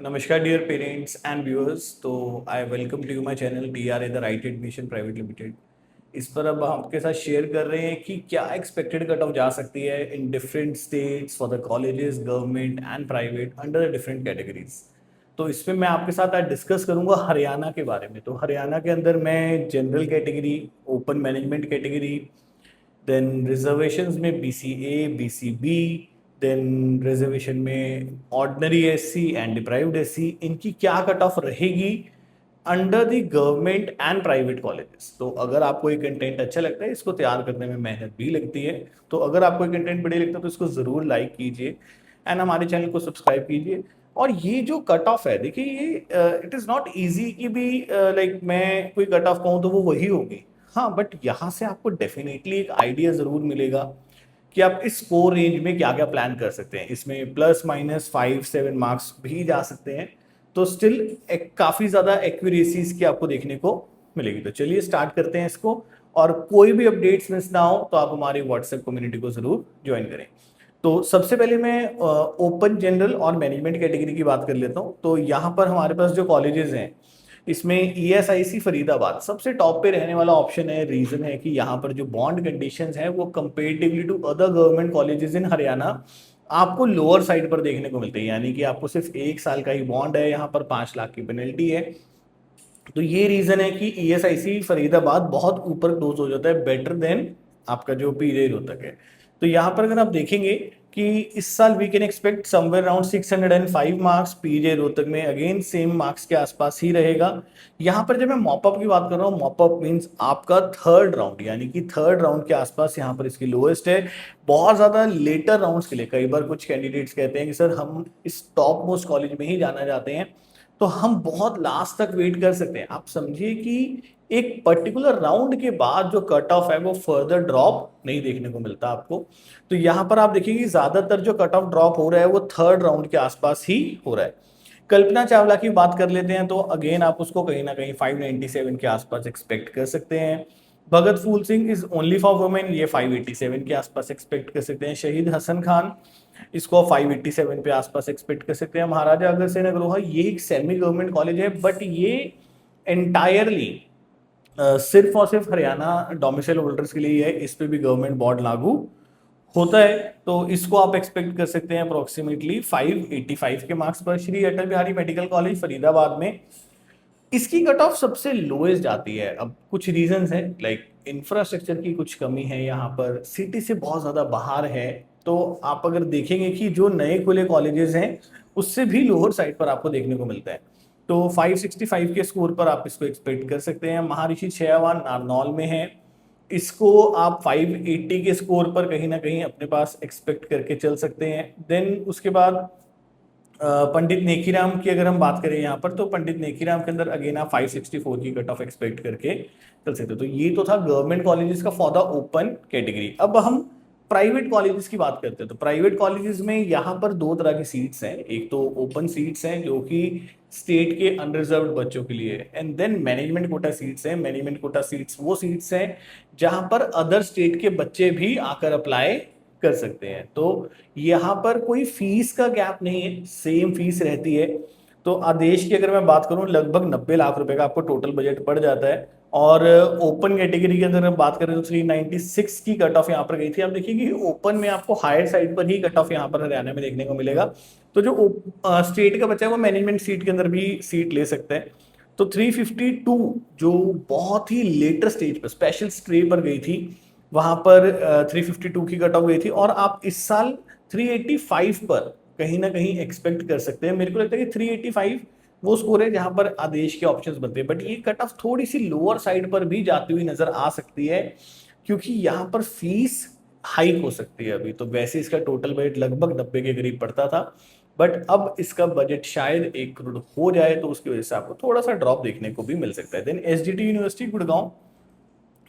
नमस्कार dear parents and viewers. तो I welcome to you my channel DRA the right admission private limited. इस पर अब हम आपके साथ शेयर कर रहे हैं कि क्या एक्सपेक्टेड कट ऑफ जा सकती है in different states for the colleges government and private under the different categories. तो इसमें मैं आपके साथ आज डिस्कस करूंगा हरियाणा के बारे में। तो हरियाणा के अंदर मैं general category, open management category, then reservations में BCA BCB, देन रिजर्वेशन में ordinary SC and deprived SC, इनकी क्या कट ऑफ रहेगी under the government and private colleges. तो अगर आपको ये कंटेंट अच्छा लगता है, इसको तैयार करने में मेहनत भी लगती है, तो अगर आपको ये कंटेंट बढ़िया लगता है तो इसको ज़रूर लाइक कीजिए एंड हमारे चैनल को सब्सक्राइब कीजिए। और ये जो कट ऑफ है, देखिए ये इट इज़ नॉट ईजी कि भी लाइक मैं कोई कट ऑफ कहूँ तो वो वही होगी। हाँ, बट यहाँ से आपको डेफिनेटली एक आइडिया ज़रूर मिलेगा कि आप इस स्कोर रेंज में क्या क्या प्लान कर सकते हैं। इसमें प्लस माइनस 5-7 मार्क्स भी जा सकते हैं, तो स्टिल एक काफ़ी ज़्यादा एक्यूरेसीज की आपको देखने को मिलेगी। तो चलिए स्टार्ट करते हैं इसको। और कोई भी अपडेट्स मिस ना हो तो आप हमारी व्हाट्सएप कम्युनिटी को ज़रूर ज्वाइन करें। तो सबसे पहले मैं ओपन जनरल और मैनेजमेंट कैटेगरी की बात कर लेता हूँ। तो यहाँ पर हमारे पास जो कॉलेजेस हैं, इसमें ESIC फरीदाबाद सबसे टॉप पे रहने वाला ऑप्शन है। रीजन है कि यहाँ पर जो बॉन्ड कंडीशंस हैं वो comparatively to other government colleges in Haryana आपको लोअर साइड पर देखने को मिलते हैं। यानी कि आपको सिर्फ 1 साल का ही बॉन्ड है, यहाँ पर 5 लाख की पेनल्टी है। तो ये रीजन है कि ESIC फरीदाबाद बहुत ऊपर क्लोज हो जाता है, बेटर देन आपका जो PJ रोहतक है। तो यहाँ पर अगर आप देखेंगे कि इस साल we can expect somewhere around 605 marks, PJ Rohtak में अगेन सेम मार्क्स के आसपास ही रहेगा। यहाँ पर जब मैं मॉपअप की बात कर रहा हूँ, मॉपअप मीन्स आपका थर्ड राउंड, यानी कि थर्ड राउंड के आसपास यहाँ पर इसकी लोएस्ट है। बहुत ज़्यादा लेटर राउंड्स के लिए कई बार कुछ कैंडिडेट्स कहते हैं कि सर हम इस टॉप मोस्ट कॉलेज में ही जाना चाहते हैं, तो हम बहुत लास्ट तक वेट कर सकते हैं। आप समझिए कि एक पर्टिकुलर राउंड के बाद जो कट ऑफ है वो फर्दर ड्रॉप नहीं देखने को मिलता आपको। तो यहाँ पर आप देखिए ज्यादातर जो कट ऑफ ड्रॉप हो रहा है वो थर्ड राउंड के आसपास ही हो रहा है। कल्पना चावला की बात कर लेते हैं तो अगेन आप उसको कहीं ना कहीं 597 के आसपास एक्सपेक्ट कर सकते हैं। Bhagat Phool Singh is only for women, ये 587 के आसपास एक्सपेक्ट कर सकते हैं। शहीद हसन खान, इसको 587 पे आसपास एक्सपेक्ट कर सकते हैं। महाराजा अग्रसेन अग्रोहा, ये एक सेमी गवर्नमेंट कॉलेज है, बट ये एंटायरली सिर्फ और सिर्फ हरियाणा डोमिसाइल होल्डर्स के लिए है, इस पे भी गवर्नमेंट बोर्ड लागू होता है। तो इसको आप एक्सपेक्ट कर सकते हैं अप्रोक्सीमेटली 585 के मार्क्स पर। श्री अटल बिहारी मेडिकल कॉलेज फरीदाबाद में इसकी कट ऑफ सबसे लोएस्ट जाती है। अब कुछ रीजंस हैं, लाइक इंफ्रास्ट्रक्चर की कुछ कमी है, यहाँ पर सिटी से बहुत ज़्यादा बाहर है। तो आप अगर देखेंगे कि जो नए खुले कॉलेजेस हैं उससे भी लोअर साइड पर आपको देखने को मिलता है। तो 565 के स्कोर पर आप इसको एक्सपेक्ट कर सकते हैं। महर्षि छयावान नारनौल में है, इसको आप 580 के स्कोर पर कहीं ना कहीं अपने पास एक्सपेक्ट करके चल सकते हैं। देन उसके बाद पंडित नेकीराम की अगर हम बात करें यहाँ पर, तो पंडित नेकीराम के अंदर अगेन आप 564 की कट ऑफ एक्सपेक्ट करके चल सकते हो। तो ये तो था गवर्नमेंट कॉलेजेस का फॉर द ओपन कैटेगरी। अब हम प्राइवेट कॉलेजेस की बात करते हैं। तो प्राइवेट कॉलेजेस में यहाँ पर दो तरह की सीट्स हैं। एक तो ओपन सीट्स हैं जो कि स्टेट के अनरिजर्व्ड बच्चों के लिए, and then management quota seats हैं। मैनेजमेंट कोटा सीट्स वो सीट्स हैं जहां पर अदर स्टेट के बच्चे भी आकर अप्लाई कर सकते हैं। तो यहाँ पर कोई फीस का गैप नहीं है, सेम फीस रहती है। तो आदेश की अगर मैं बात करूं, लगभग 90 लाख रुपए का आपको टोटल बजट पड़ जाता है। और ओपन कैटेगरी के अंदर हम बात करें तो 396 की कट ऑफ यहाँ पर गई थी। आप देखिए कि ओपन में आपको हायर साइड पर ही कट ऑफ यहाँ पर हरियाणा में देखने को मिलेगा। तो जो स्टेट का बच्चा है वो मैनेजमेंट सीट के अंदर भी सीट ले सकता है। तो 352 जो बहुत ही लेटर स्टेज पर स्पेशल स्ट्रे पर गई थी, वहां पर 352 की कट ऑफ गई थी। और आप इस साल 385 पर कहीं ना कहीं एक्सपेक्ट कर सकते हैं। मेरे को लगता है कि 385 वो स्कोर है जहां पर आदेश के ऑप्शंस बनते हैं, बट ये कट ऑफ थोड़ी सी लोअर साइड पर भी जाती हुई नजर आ सकती है, क्योंकि यहाँ पर फीस हाइक हो सकती है। अभी तो वैसे इसका टोटल बजट लगभग 90 के करीब पड़ता था, बट अब इसका बजट शायद 1 करोड़ हो जाए, तो उसकी वजह से आपको थोड़ा सा ड्रॉप देखने को भी मिल सकता है। देन SGT यूनिवर्सिटी गुड़गांव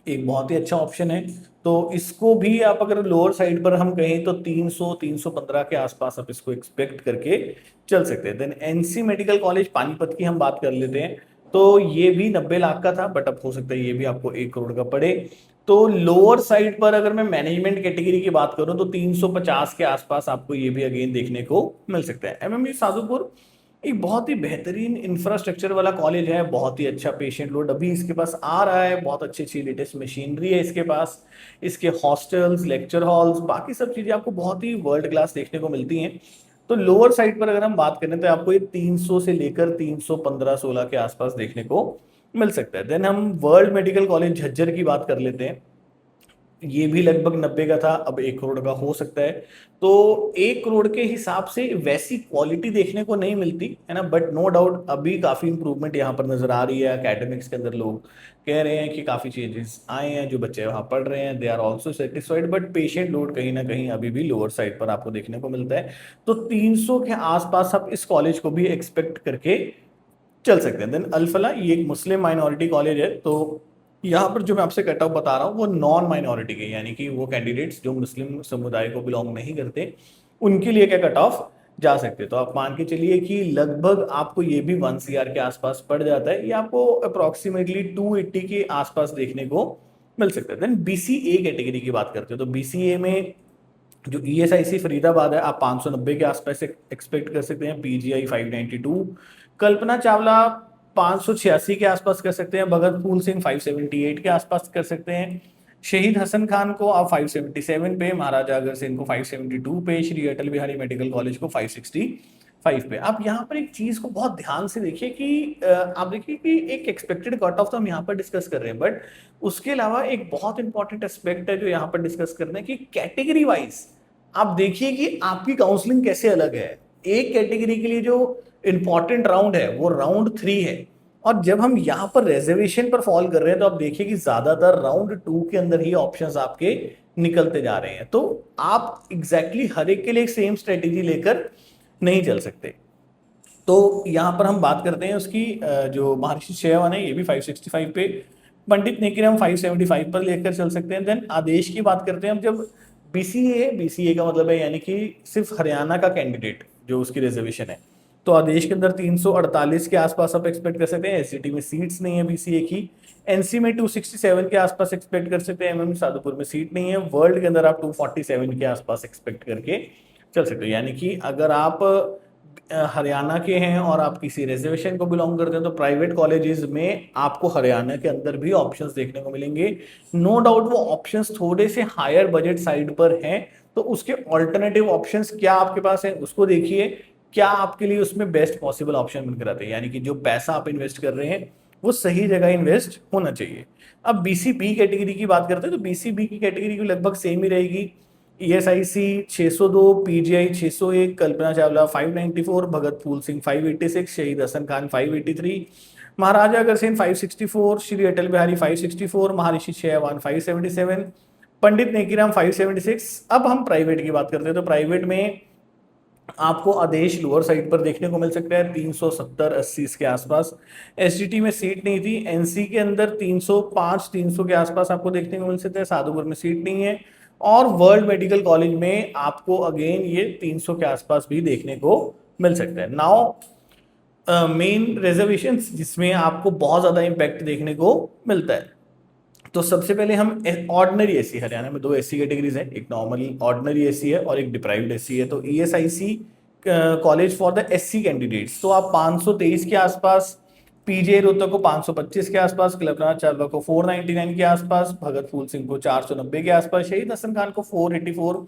एक बहुत ही अच्छा ऑप्शन है। तो इसको भी आप अगर लोअर साइड पर हम कहें तो 300-315 के आसपास आप इसको एक्सपेक्ट करके चल सकते हैं। Then NC medical college Panipat की हम बात कर लेते हैं। तो ये भी 90 लाख का था, बट अब हो सकता है ये भी आपको 1 करोड़ का पड़े। तो लोअर साइड पर अगर मैं मैनेजमेंट कैटेगरी की बात करूं तो 350 के आसपास आपको ये भी अगेन देखने को मिल सकता है। MMU साधुपुर एक बहुत ही बेहतरीन इंफ्रास्ट्रक्चर वाला कॉलेज है, बहुत ही अच्छा पेशेंट लोड अभी इसके पास आ रहा है, बहुत अच्छी अच्छी लेटेस्ट मशीनरी है इसके पास, इसके हॉस्टल्स, लेक्चर हॉल्स, बाकी सब चीज़ें आपको बहुत ही वर्ल्ड क्लास देखने को मिलती हैं। तो लोअर साइड पर अगर हम बात करें तो आपको ये 300 से लेकर 315-16 के आसपास देखने को मिल सकता है। देन हम वर्ल्ड मेडिकल कॉलेज झज्जर की बात कर लेते हैं। ये भी लगभग 90 का था, अब 1 करोड़ का हो सकता है। तो 1 करोड़ के हिसाब से वैसी क्वालिटी देखने को नहीं मिलती है ना, बट नो डाउट अभी काफी इंप्रूवमेंट यहाँ पर नजर आ रही है। एकेडमिक्स के अंदर लोग कह रहे हैं कि काफी चेंजेस आए हैं, जो बच्चे वहाँ पढ़ रहे हैं they are also satisfied, but patient load कहीं ना कहीं अभी भी लोअर साइड पर आपको देखने को मिलता है। तो 300 के आसपास आप इस कॉलेज को भी एक्सपेक्ट करके चल सकते हैं। देन अल-फलाह ये एक मुस्लिम माइनॉरिटी कॉलेज है, तो यहाँ पर जो मैं आपसे कट ऑफ बता रहा हूँ वो नॉन माइनॉरिटी के, यानी कि वो कैंडिडेट्स जो मुस्लिम समुदाय को बिलोंग नहीं करते उनके लिए क्या कट ऑफ जा सकते हैं। तो आप मान के चलिए कि लगभग आपको ये भी 1 CR के आसपास पड़ जाता है, ये आपको अप्रोक्सीमेटली 280 के आसपास देखने को मिल सकता है। देन BCA कैटेगरी की बात करते हो तो BCA में जो ESIC फरीदाबाद है आप 590 के आसपास एक्सपेक्ट कर सकते हैं, PGI 592, कल्पना चावला 586 के आसपास कर सकते हैं, भगत फूल सिंह 578 के आसपास कर सकते हैं, शहीद हसन खान को आप 577 पे, महाराजा अगर सिंह को 572 पे, श्री अटल बिहारी मेडिकल कॉलेज को 565 पे। आप यहाँ पर एक चीज को बहुत ध्यान से देखिए कि आप देखिए कि एक एक्सपेक्टेड कट ऑफ तो हम यहाँ पर डिस्कस कर रहे हैं, बट उसके अलावा एक बहुत इंपॉर्टेंट एस्पेक्ट है जो यहाँ पर डिस्कस करना है कि कैटेगरी वाइज आप देखिए कि आपकी काउंसलिंग कैसे अलग है। एक कैटेगरी के लिए जो इंपॉर्टेंट राउंड है वो राउंड 3 है, और जब हम यहाँ पर रिजर्वेशन पर फॉल कर रहे हैं तो आप देखिए कि ज्यादातर राउंड 2 के अंदर ही ऑप्शंस आपके निकलते जा रहे हैं। तो आप एग्जैक्टली हर एक के लिए एक सेम स्ट्रेटेजी लेकर नहीं चल सकते। तो यहाँ पर हम बात करते हैं उसकी जो महर्षि चयवन है ये भी 565 पे, पंडित नेकीराम 575 पर लेकर चल सकते हैं। देन आदेश की बात करते हैं हम, जब बीसीए का मतलब है यानी कि सिर्फ हरियाणा का कैंडिडेट जो उसकी रिजर्वेशन है, तो आदेश के अंदर 348 के आसपास आप एक्सपेक्ट कर सकते हैं। एससीटी में सीट्स नहीं है बीसीए की, एनसी में 267 के आसपास एक्सपेक्ट कर सकते हैं, एमएमयू साधुपुर में सीट नहीं है, वर्ल्ड के अंदर आप 247 के आसपास एक्सपेक्ट करके चल सकते हो। यानी कि अगर आप हरियाणा के हैं और आप किसी रिजर्वेशन को बिलोंग करते हैं तो प्राइवेट कॉलेजेस में आपको हरियाणा के अंदर भी ऑप्शंस देखने को मिलेंगे। नो डाउट वो ऑप्शंस थोड़े से हायर बजट साइड पर हैं, तो उसके ऑल्टरनेटिव ऑप्शंस क्या आपके पास है उसको देखिए, क्या आपके लिए उसमें बेस्ट पॉसिबल ऑप्शन बनकर आते हैं, यानी कि जो पैसा आप इन्वेस्ट कर रहे हैं वो सही जगह इन्वेस्ट होना चाहिए। अब BCB कैटेगरी की बात करते हैं तो BCB की कैटेगरी की लगभग सेम ही रहेगी। ESIC 602, PGI 601, कल्पना चावला 594, भगत फूल सिंह 586, शहीद हसन खान 583, महाराजा अग्रसेन 564, श्री अटल बिहारी 564, महर्षि चयवन 577, पंडित नेकीराम 576। अब हम प्राइवेट की बात करते हैं तो प्राइवेट में आपको आदेश लोअर साइड पर देखने को मिल सकता है 370-80 के आसपास। एसजीटी में सीट नहीं थी, एनसी के अंदर 305-300 के आसपास आपको देखने को मिल सकता है, साधुपुर में सीट नहीं है, और वर्ल्ड मेडिकल कॉलेज में आपको अगेन ये 300 के आसपास भी देखने को मिल सकता है। नाउ मेन रिजर्वेशन जिसमें आपको बहुत ज्यादा इम्पैक्ट देखने को मिलता है, तो सबसे पहले हम ऑर्डिनरी एसी, हरियाणा में 2 एसी कैटेगरीज हैं, एक नॉर्मल ऑर्डिनरी एसी है और एक डिप्राइव्ड एसी है। तो ESIC college for the SC candidates, तो आप 523 के आसपास, पीजे रोहतक को 525 के आसपास, कल्पना चावला को 499 के आसपास, भगत फूल सिंह को 490 के आसपास, शहीद हसन खान को 484,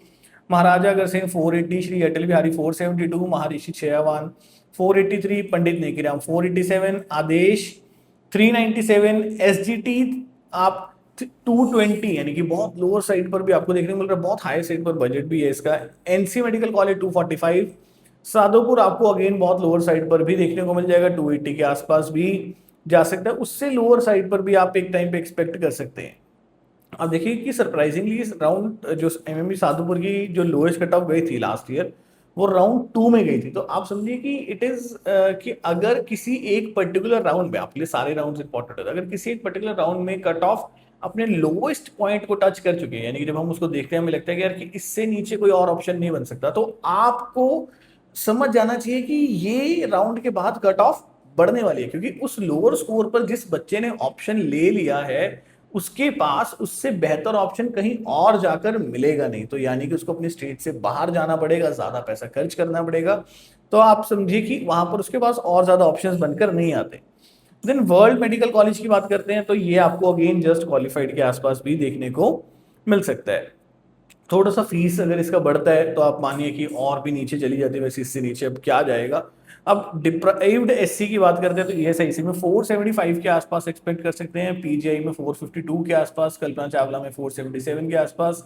महाराजा अग्रसेन 480, श्री अटल बिहारी 472, महर्षि चयवन 483, पंडित नेकीराम 487, आदेश 397, SGT आप 220, यानी कि बहुत लोअर साइड पर भी आपको देखने को मिल रहा है, बहुत हाई साइड पर बजट भी है इसका। एनसी मेडिकल कॉलेज 245, साधोपुर आपको अगेन बहुत लोअर साइड पर भी देखने को मिल जाएगा, 280 के आसपास भी जा सकता है, उससे लोअर साइड पर भी आप एक टाइम पे एक्सपेक्ट कर सकते हैं। अब देखिए कि सरप्राइजिंगली राउंड जो एमएमयू साधुपुर की जो लोएस्ट कट ऑफ गई थी लास्ट ईयर वो राउंड 2 में गई थी। तो आप समझिए कि इट इज कि अगर किसी एक पर्टिकुलर राउंड में, आपके लिए सारे राउंड इंपॉर्टेंट होते हैं, अगर किसी एक पर्टिकुलर राउंड में कट ऑफ अपने लोएस्ट पॉइंट को टच कर चुके हैं, यानी कि जब हम उसको देखते हैं हमें लगता है कि यार कि इससे नीचे कोई और ऑप्शन नहीं बन सकता, तो आपको समझ जाना चाहिए कि ये राउंड के बाद कट ऑफ बढ़ने वाली है, क्योंकि उस लोअर स्कोर पर जिस बच्चे ने ऑप्शन ले लिया है उसके पास उससे बेहतर ऑप्शन कहीं और जाकर मिलेगा नहीं, तो यानी कि उसको अपनी स्टेट से बाहर जाना पड़ेगा, ज्यादा पैसा खर्च करना पड़ेगा। तो आप समझिए कि वहां पर उसके पास और ज्यादा ऑप्शंस बनकर नहीं आते। देन वर्ल्ड मेडिकल कॉलेज की बात करते हैं तो ये आपको अगेन जस्ट क्वालिफाइड के आसपास भी देखने को मिल सकता है। थोड़ा सा फीस अगर इसका बढ़ता है तो आप मानिए कि और भी नीचे चली जाती है, वैसे इससे नीचे अब क्या जाएगा। अब डिप्राइव्ड एससी की बात करते हैं तो ईएसआईसी में 475 के आसपास एक्सपेक्ट कर सकते हैं, पीजीआई में 452 के आसपास, कल्पना चावला में 477 के आसपास,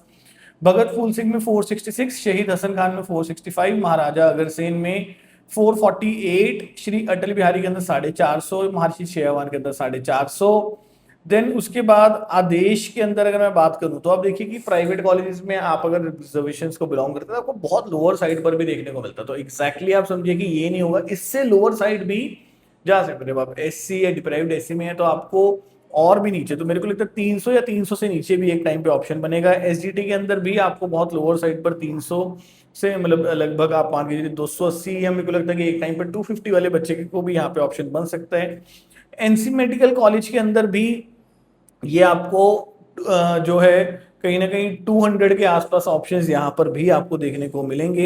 भगत फूल सिंह में 466, शहीद हसन खान में 465, महाराजा अग्रसेन में 448, श्री अटल बिहारी के अंदर 450, महर्षि शेरवान के अंदर 450। देन उसके बाद आदेश के अंदर अगर मैं बात करूं तो आप देखिए कि प्राइवेट कॉलेजेस में आप अगर रिजर्वेशन को बिलोंग करते हैं तो आपको बहुत लोअर साइड पर भी देखने को मिलता है। तो एग्जैक्टली आप समझिए कि ये नहीं होगा, इससे लोअर साइड भी जा सकते हैं। जब आप एससी या डिप्राइव्ड एससी में है तो आपको और भी नीचे, तो मेरे को लगता है 300 या 300 से नीचे भी एक टाइम पे ऑप्शन बनेगा। एसजीटी के अंदर भी आपको बहुत लोअर साइड पर 300 से मतलब लगभग आप मान लीजिए 280, या मेरे को लगता है कि एक टाइम पर 250 वाले बच्चे को भी यहाँ पे ऑप्शन बन सकता है। एनसी मेडिकल कॉलेज के अंदर भी ये आपको जो है कहीं ना कहीं 200 के आसपास ऑप्शंस यहाँ पर भी आपको देखने को मिलेंगे।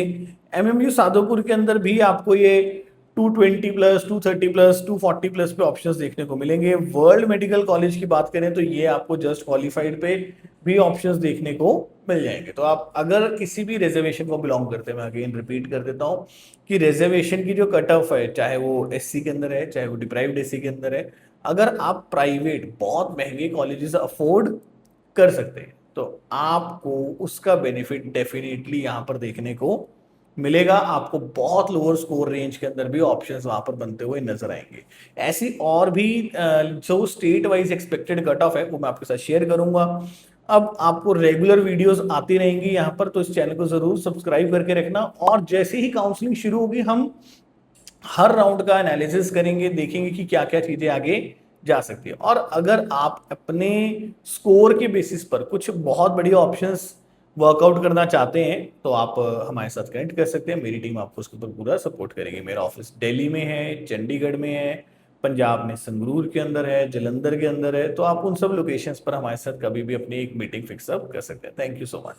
एमएमयू सादोपुर के अंदर भी आपको ये 220 प्लस, 230 प्लस, 240 प्लस पे ऑप्शंस देखने को मिलेंगे। वर्ल्ड मेडिकल कॉलेज की बात करें तो ये आपको जस्ट क्वालिफाइड पे भी ऑप्शंस देखने को मिल जाएंगे। तो आप अगर किसी भी रिजर्वेशन को बिलोंग करते हैं, मैं अगेन रिपीट कर देता हूँ कि रिजर्वेशन की जो कट ऑफ है, चाहे वो एससी के अंदर है चाहे वो डिप्राइव्ड एससी के अंदर है, अगर आप प्राइवेट बहुत महंगे कॉलेजेस अफोर्ड कर सकते हैं तो आपको उसका बेनिफिट डेफिनेटली यहां पर देखने को मिलेगा। आपको बहुत लोअर स्कोर रेंज के अंदर भी ऑप्शंस वहां पर बनते हुए नजर आएंगे। ऐसी और भी जो state wise expected cut off है वो मैं आपके साथ शेयर करूंगा। अब आपको रेगुलर वीडियोस आती रहेंगी यहाँ पर, तो इस चैनल को जरूर सब्सक्राइब करके रखना। और जैसे ही काउंसलिंग शुरू होगी हम हर राउंड का एनालिसिस करेंगे, देखेंगे कि क्या क्या चीजें आगे जा सकती है। और अगर आप अपने स्कोर के बेसिस पर कुछ बहुत बढ़िया ऑप्शंस वर्कआउट करना चाहते हैं तो आप हमारे साथ कनेक्ट कर सकते हैं। मेरी टीम आपको उसके ऊपर पूरा सपोर्ट करेगी। मेरा ऑफिस दिल्ली में है, चंडीगढ़ में है, पंजाब में संगरूर के अंदर है, जलंधर के अंदर है। तो आप उन सब लोकेशंस पर हमारे साथ कभी भी अपनी एक मीटिंग फिक्स अप कर सकते हैं। Thank you so much.